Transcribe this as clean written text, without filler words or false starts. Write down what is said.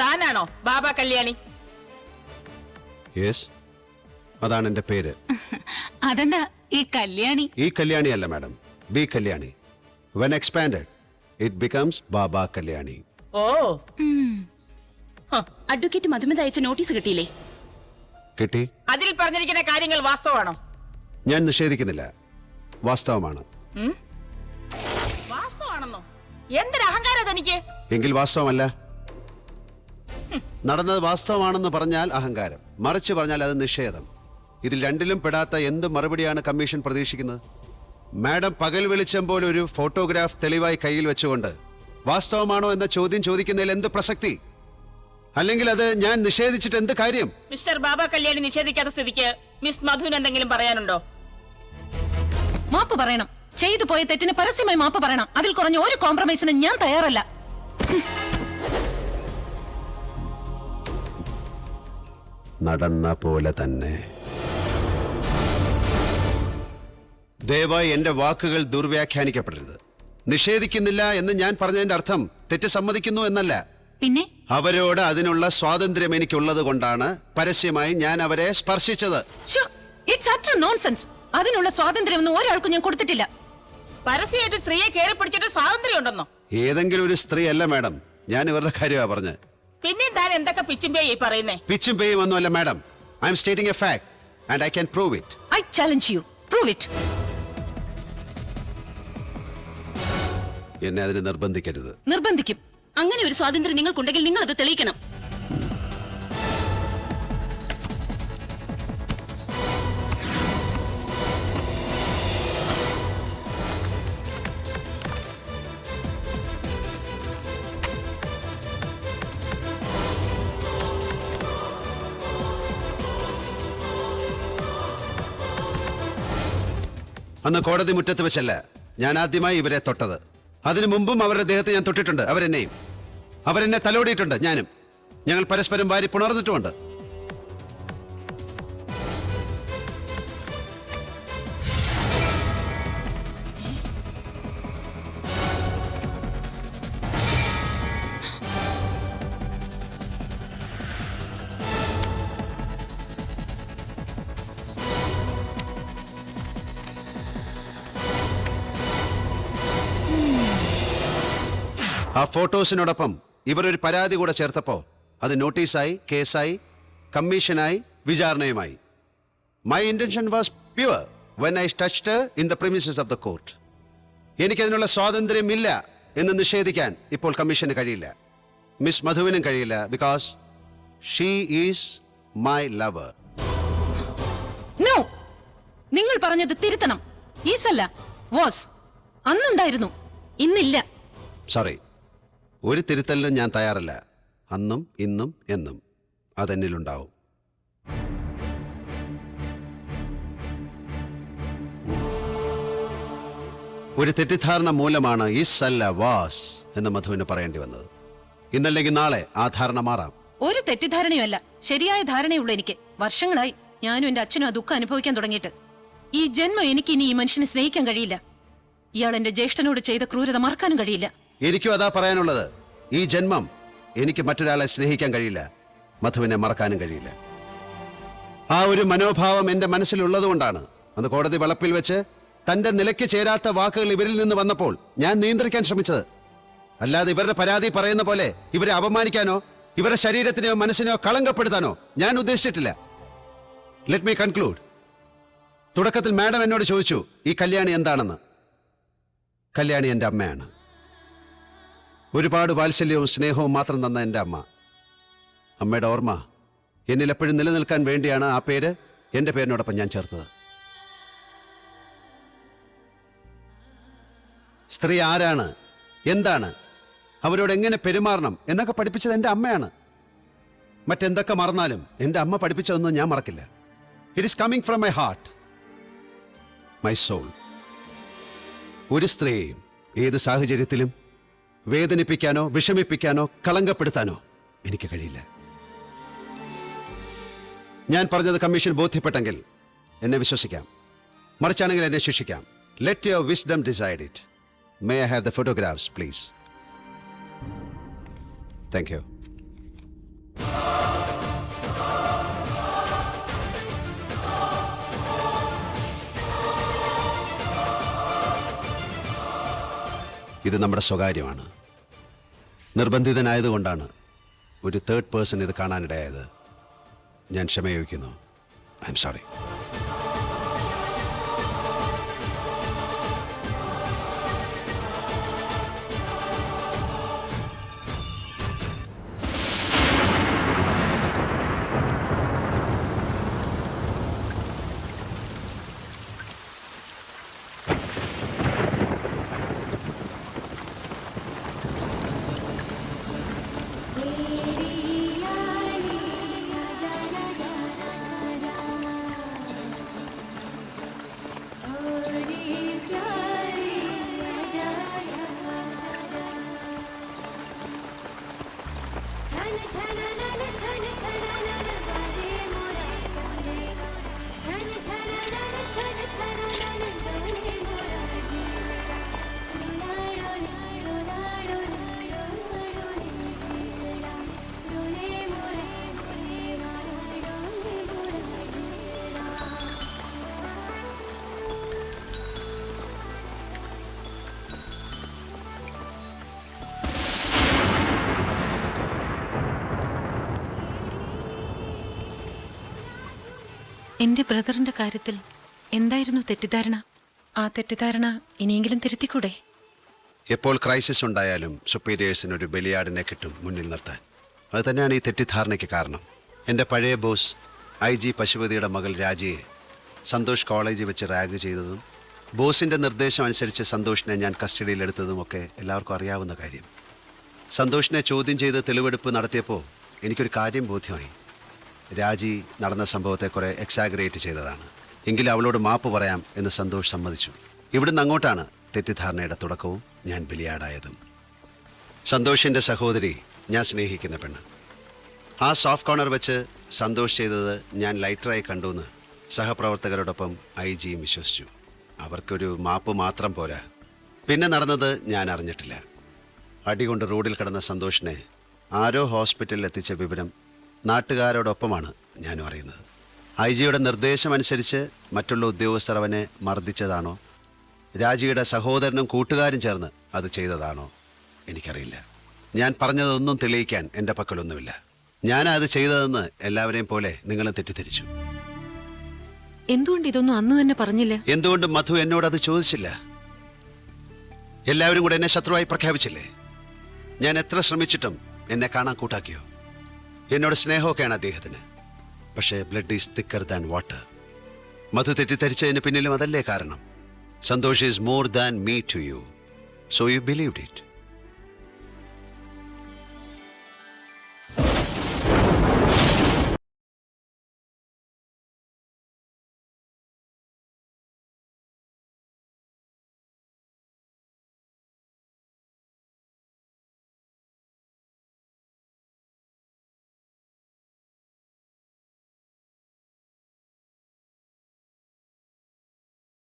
താനാണോ ബാബ Kalyani? Yes, അതാണ് എന്റെ പേര്. അതെന്താ ഈ കല്യാണി? ഈ കല്യാണി അല്ല madam, B Kalyani. When expanded it becomes Baba Kalyani. Oh, advocate Madhumitha അയച്ച നോട്ടീസ് കിട്ടിയില്ലേ? കിട്ടി. അതിൽ പറഞ്ഞിരിക്കുന്ന കാര്യങ്ങൾ വാസ്തവമാണോ? ഞാൻ നിഷേധിക്കുന്നില്ല, വാസ്തവമാണ്. വാസ്തവാണെന്നോ? എന്തൊരു അഹങ്കാരം തനിക്ക്! എങ്കിൽ വാസ്തവമല്ല. നടന്നത് വാസ്തവമാണെന്ന് പറഞ്ഞാൽ അഹങ്കാരം, മറിച്ച് പറഞ്ഞാൽ അത് നിഷേധം. ഇതിൽ രണ്ടിലും പെടാത്ത എന്ത് മറുപടിയാണ് കമ്മീഷൻ പ്രതീക്ഷിക്കുന്നത്? മാഡം പകൽ വെളിച്ചം പോലെ ഒരു ഫോട്ടോഗ്രാഫ് തെളിവായി കയ്യിൽ വെച്ചുകൊണ്ട് വാസ്തവമാണോ എന്ന ചോദ്യം ചോദിക്കുന്നതിൽ എന്ത് പ്രസക്തി? അല്ലെങ്കിൽ അത് ഞാൻ നിഷേധിച്ചിട്ട് എന്ത് കാര്യം? മിസ്റ്റർ ബാബ കല്യാണി നിഷേധിക്കാത്ത സ്ഥിതിക്ക് മിസ് മധുവിന് എന്തെങ്കിലും പറയാനുണ്ടോ? മാപ്പ് പറയണം. ചെയ്തു പോയ തെറ്റിന് പരസ്യമായി മാപ്പ് പറയണം. അതിൽ കുറഞ്ഞ ഒരു കോംപ്രമൈസിന് ഞാൻ തയ്യാറല്ല. നടന്ന പോലെ തന്നെ. ദയവായി എന്റെ വാക്കുകൾ ദുർവ്യാഖ്യാനിക്കപ്പെടരുത്. നിഷേധിക്കുന്നില്ല എന്ന് ഞാൻ പറഞ്ഞതിന്റെ അർത്ഥം തെറ്റ് സമ്മതിക്കുന്നു എന്നല്ല. പിന്നെ അവരോട് അതിനുള്ള സ്വാതന്ത്ര്യം എനിക്കുള്ളത് കൊണ്ടാണ് പരസ്യമായി ഞാൻ അവരെ സ്പർശിച്ചത്. It's അറ്റർ nonsense. അതിനുള്ള സ്വാതന്ത്ര്യമൊന്നും ഒരാൾക്കും ഞാൻ കൊടുത്തിട്ടില്ല. പരസ്യമായിട്ട് സ്ത്രീയെ കയറി പിടിച്ചിട്ട് സ്വാതന്ത്ര്യം ഉണ്ടെന്നോ? ഏതെങ്കിലും ഒരു സ്ത്രീ അല്ല മാഡം, ഞാൻ ഇവരുടെ കാര്യമാണ് പറഞ്ഞത്. പിന്നെയും താൻ എന്തൊക്കെ പിച്ചും പേയി പറയുന്നേ? പിച്ചും പേയും ഒന്നുമല്ല madam. I M stating A fact and I can prove it. I challenge you. Prove it. എന്നെ അതിന് നിർബന്ധിക്കരുത്. നിർബന്ധിക്കും. അങ്ങനെ ഒരു സ്വാതന്ത്ര്യം നിങ്ങൾക്കുണ്ടെങ്കിൽ നിങ്ങൾ അത് തെളിയിക്കണം. അന്ന് കോടതി മുറ്റത്ത് വെച്ചല്ല ഞാൻ ആദ്യമായി ഇവരെ തൊട്ടത്. അതിനു മുമ്പും അവരുടെ ദേഹത്ത് ഞാൻ തൊട്ടിട്ടുണ്ട്. അവരെന്നെ തലോടിയിട്ടുണ്ട്. ഞാനും. ഞങ്ങൾ പരസ്പരം വാരി പുണർന്നിട്ടുമുണ്ട്. ആ ഫോട്ടോസിനോടൊപ്പം ഇവർ ഒരു പരാതി കൂടെ ചേർത്തപ്പോ അത് നോട്ടീസായി, കേസായി, കമ്മീഷനായി, വിചാരണയുമായി. My intention was pure when I touched in the premises of the court. എനിക്കതിനുള്ള സ്വാതന്ത്ര്യമില്ല എന്ന് നിഷേധിക്കാൻ ഇപ്പോൾ കമ്മീഷന് കഴിയില്ല. മിസ് മധുവിനും കഴിയില്ല. Because she is my lover. No, നിങ്ങൾ പറഞ്ഞത് തിരുത്തണം. ഈസല്ല, വാസ്. അന്നുണ്ടായിരുന്നു, ഇന്നില്ല. സോറി, ഒരു തിരുത്തലിനും ഞാൻ തയ്യാറല്ല. അന്നും ഇന്നും എന്നും അതെന്നിലുണ്ടാവും. ഒരു തെറ്റിദ്ധാരണ മൂലമാണ് ഈസ് അല്ല വാസ് എന്ന് മധുവിന് പറയേണ്ടി വന്നത്. ഇന്നല്ലെങ്കിൽ നാളെ ആ ധാരണ മാറാം. ഒരു തെറ്റിദ്ധാരണയുമല്ല, ശരിയായ ധാരണയുള്ളൂ എനിക്ക്. വർഷങ്ങളായി ഞാനും എന്റെ അച്ഛനും ആ ദുഃഖം അനുഭവിക്കാൻ തുടങ്ങിയിട്ട്. ഈ ജന്മം എനിക്ക് ഇനി ഈ മനുഷ്യനെ സ്നേഹിക്കാൻ കഴിയില്ല. ഇയാൾ എന്റെ ജ്യേഷ്ഠനോട് ചെയ്ത ക്രൂരത മറക്കാനും കഴിയില്ല. എനിക്കും അതാ പറയാനുള്ളത്. ഈ ജന്മം എനിക്ക് മറ്റൊരാളെ സ്നേഹിക്കാൻ കഴിയില്ല, മധുവിനെ മറക്കാനും കഴിയില്ല. ആ ഒരു മനോഭാവം എന്റെ മനസ്സിലുള്ളത് കൊണ്ടാണ് അന്ന് കോടതി വളപ്പിൽ വെച്ച് തന്റെ നിലയ്ക്ക് ചേരാത്ത വാക്കുകൾ ഇവരിൽ നിന്ന് വന്നപ്പോൾ ഞാൻ നിയന്ത്രിക്കാൻ ശ്രമിച്ചത്. അല്ലാതെ ഇവരുടെ പരാതി പറയുന്ന പോലെ ഇവരെ അപമാനിക്കാനോ ഇവരുടെ ശരീരത്തിനെയോ മനസ്സിനെയോ കളങ്കപ്പെടുത്താനോ ഞാൻ ഉദ്ദേശിച്ചിട്ടില്ല. Let me conclude. തുടക്കത്തിൽ മാഡം എന്നോട് ചോദിച്ചു ഈ കല്യാണി എന്താണെന്ന്. കല്യാണി എൻ്റെ അമ്മയാണ്. ഒരുപാട് വാത്സല്യവും സ്നേഹവും മാത്രം തന്ന എൻ്റെ അമ്മ. അമ്മയുടെ ഓർമ്മ എന്നിൽ എപ്പോഴും നിലനിൽക്കാൻ വേണ്ടിയാണ് ആ പേര് എൻ്റെ പേരിനോടൊപ്പം ഞാൻ ചേർത്തത്. സ്ത്രീ ആരാണ്, എന്താണ്, അവരോട് എങ്ങനെ പെരുമാറണം എന്നൊക്കെ പഠിപ്പിച്ചത് എൻ്റെ അമ്മയാണ്. മറ്റെന്തൊക്കെ മറന്നാലും എൻ്റെ അമ്മ പഠിപ്പിച്ചതൊന്നും ഞാൻ മറക്കില്ല. It is coming from my heart, my soul. ഒരു സ്ത്രീയെയും ഏത് സാഹചര്യത്തിലും വേദനിപ്പിക്കാനോ വിഷമിപ്പിക്കാനോ കളങ്കപ്പെടുത്താനോ എനിക്ക് കഴിയില്ല. ഞാൻ പറഞ്ഞത് കമ്മീഷൻ ബോധ്യപ്പെട്ടെങ്കിൽ എന്നെ വിശ്വസിക്കാം, മറിച്ചാണെങ്കിൽ എന്നെ ശിക്ഷിക്കാം. Let your wisdom decide it. May I have the photographs please? Thank you. ഇത് നമ്മുടെ സ്വകാര്യമാണ്. നിർബന്ധിതനായതുകൊണ്ടാണ് ഒരു തേർഡ് പേഴ്സൺ ഇത് കാണാനിടയായത്. ഞാൻ ക്ഷമയോഗ്യക്കുന്നു. I am sorry. എന്റെ ബ്രദറിന്റെ കാര്യത്തിൽ എന്തായിരുന്നു തെറ്റിദ്ധാരണ? ആ തെറ്റിദ്ധാരണ ഇനിയെങ്കിലും തിരുത്തിക്കൂടെ? എപ്പോൾ ക്രൈസിസ് ഉണ്ടായാലും സുപ്പീരിയേഴ്സിന് ഒരു ബലിയാടിനെ കിട്ടും മുന്നിൽ നിർത്താൻ. അത് തന്നെയാണ് ഈ തെറ്റിദ്ധാരണയ്ക്ക് കാരണം. എൻ്റെ പഴയ ബോസ് IG പശുപതിയുടെ മകൾ രാജിയെ സന്തോഷ് കോളേജിൽ വെച്ച് റാഗ് ചെയ്തതും ബോസിൻ്റെ നിർദ്ദേശം അനുസരിച്ച് സന്തോഷിനെ ഞാൻ കസ്റ്റഡിയിലെടുത്തതുമൊക്കെ എല്ലാവർക്കും അറിയാവുന്ന കാര്യം. സന്തോഷിനെ ചോദ്യം ചെയ്ത് തെളിവെടുപ്പ് നടത്തിയപ്പോൾ എനിക്കൊരു കാര്യം ബോധ്യമായി. രാജി നടന്ന സംഭവത്തെ കുറെ എക്സാഗ്രേറ്റ് ചെയ്തതാണ്. എങ്കിലും അവളോട് മാപ്പ് പറയാം എന്ന് സന്തോഷ് സമ്മതിച്ചു. ഇവിടുന്ന് അങ്ങോട്ടാണ് തെറ്റിദ്ധാരണയുടെ തുടക്കവും ഞാൻ ബലിയാടായതും. സന്തോഷിൻ്റെ സഹോദരി ഞാൻ സ്നേഹിക്കുന്ന പെണ്ണ്. ആ സോഫ്റ്റ് കോർണർ വെച്ച് സന്തോഷ് ചെയ്തത് ഞാൻ ലൈറ്ററായി കണ്ടുവെന്ന് സഹപ്രവർത്തകരോടൊപ്പം IG-യും വിശ്വസിച്ചു. അവർക്കൊരു മാപ്പ് മാത്രം പോരാ, പിന്നെ നടന്നത് ഞാൻ അറിഞ്ഞിട്ടില്ല. അടികൊണ്ട് റോഡിൽ കിടന്ന സന്തോഷിനെ ആരോ ഹോസ്പിറ്റലിൽ എത്തിച്ച വിവരം നാട്ടുകാരോടൊപ്പമാണ് ഞാനും അറിയുന്നത്. IG-യുടെ നിർദ്ദേശമനുസരിച്ച് മറ്റുള്ള ഉദ്യോഗസ്ഥർ അവനെ മർദ്ദിച്ചതാണോ, രാജിയുടെ സഹോദരനും കൂട്ടുകാരും ചേർന്ന് അത് ചെയ്തതാണോ എനിക്കറിയില്ല. ഞാൻ പറഞ്ഞതൊന്നും തെളിയിക്കാൻ എൻ്റെ പക്കലൊന്നുമില്ല. ഞാനത് ചെയ്തതെന്ന് എല്ലാവരെയും പോലെ നിങ്ങളും തെറ്റിദ്ധരിച്ചു. എന്തുകൊണ്ട് ഇതൊന്നും അന്ന് തന്നെ പറഞ്ഞില്ല? എന്തുകൊണ്ട് മധു എന്നോടത് ചോദിച്ചില്ല? എല്ലാവരും കൂടെ എന്നെ ശത്രുവായി പ്രഖ്യാപിച്ചില്ലേ? ഞാൻ എത്ര ശ്രമിച്ചിട്ടും എന്നെ കാണാൻ കൂട്ടാക്കിയോ? എന്നോട് സ്നേഹമൊക്കെയാണ് അദ്ദേഹത്തിന്. പക്ഷേ blood is thicker than water. Madhu തെറ്റിദ്ധരിച്ചതിന് പിന്നിലും അതല്ലേ കാരണം? Santhosh is more than me to you. So you believed it.